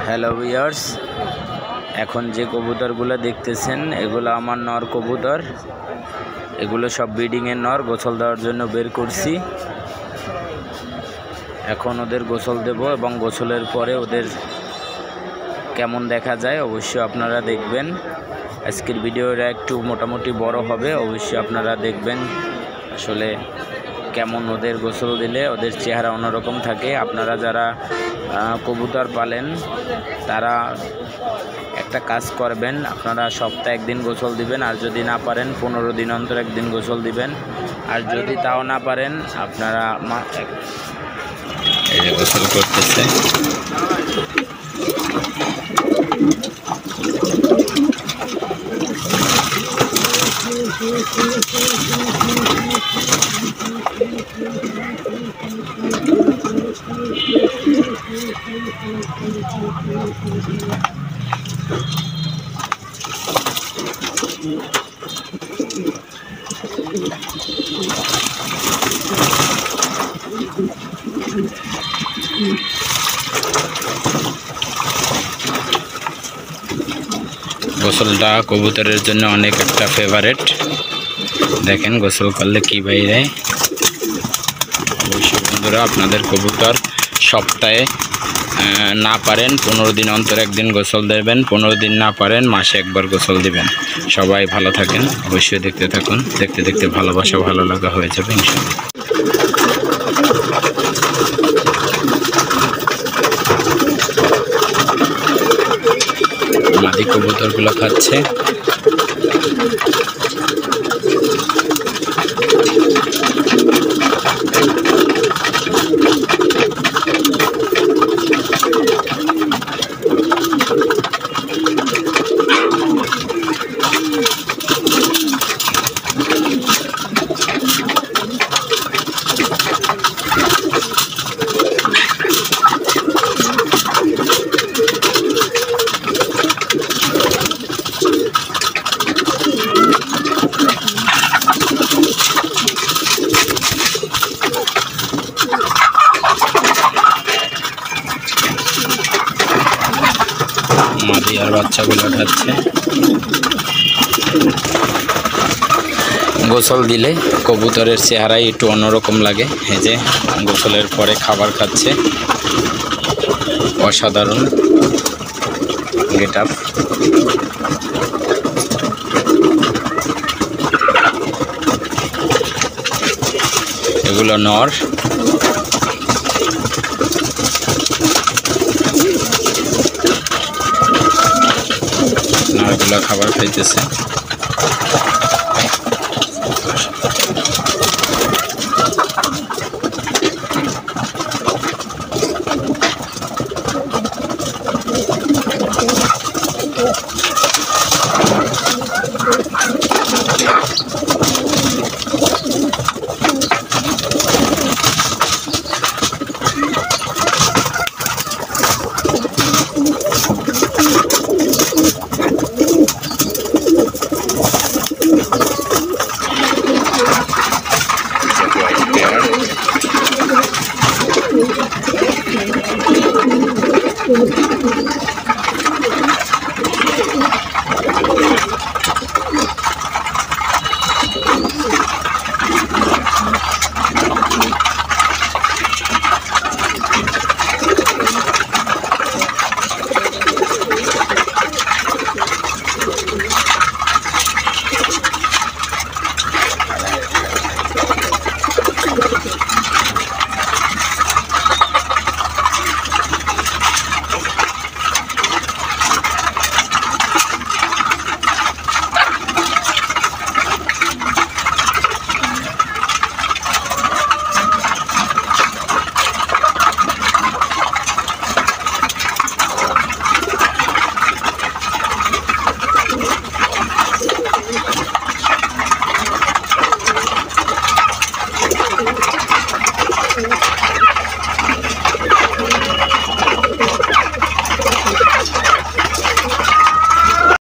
Hello viewers, এখন যে কবুতরগুলো দেখতেছেন এগুলো আমার নর কবুতর। এগুলো সব ব্রিডিংয়ের নর, গোসল দেওয়ার জন্য বের করছি। এখন ওদের গোসল দেব এবং গোসলের পরে ওদের কেমন দেখা যায় অবশ্যই আপনারা দেখবেন। আজকের ভিডিওটা একটু মোটামুটি বড় হবে, অবশ্যই আপনারা দেখবেন আসলে কেমন ওদের গোসল দিলে ওদের চেহারা অন্যরকম থাকে। আপনারা যারা কবুতর পালেন তারা একটা কাজ করবেন, আপনারা সপ্তাহে একদিন গোসল দিবেন, আর যদি না পারেন 15 দিন অন্তর একদিন গোসল দিবেন। আর যদি তাও না পারেন আপনারা এই যে গোসল করতেছে। গোসলটা কবুতরের জন্য অনেক একটা ফেভারেট। দেখেন গোসল করলে কি বাইরে। অবশ্যই বন্ধুরা আপনাদের কবুতর সপ্তাহে না পারেন 15 দিন অন্তর একদিন গোসল দেবেন, 15 দিন না পারেন মাসে একবার গোসল দিবেন। সবাই ভালো থাকেন, অবশ্যই দেখতে থাকুন। দেখতে দেখতে ভালোবাসা ভালো লাগা হয়ে যাবে ইনশাআল্লাহ। মাদি কবুতরগুলো খাচ্ছে। মাদি আর বাচ্চাগুলো খাচ্ছে। গোসল দিলে কবুতরের চেহারাই একটু অন্যরকম লাগে। এই যে গোসলের পরে খাবার খাচ্ছে, অসাধারণ গেট আপ। এগুলো নর। নরগুলো খাবার খাইতেছে।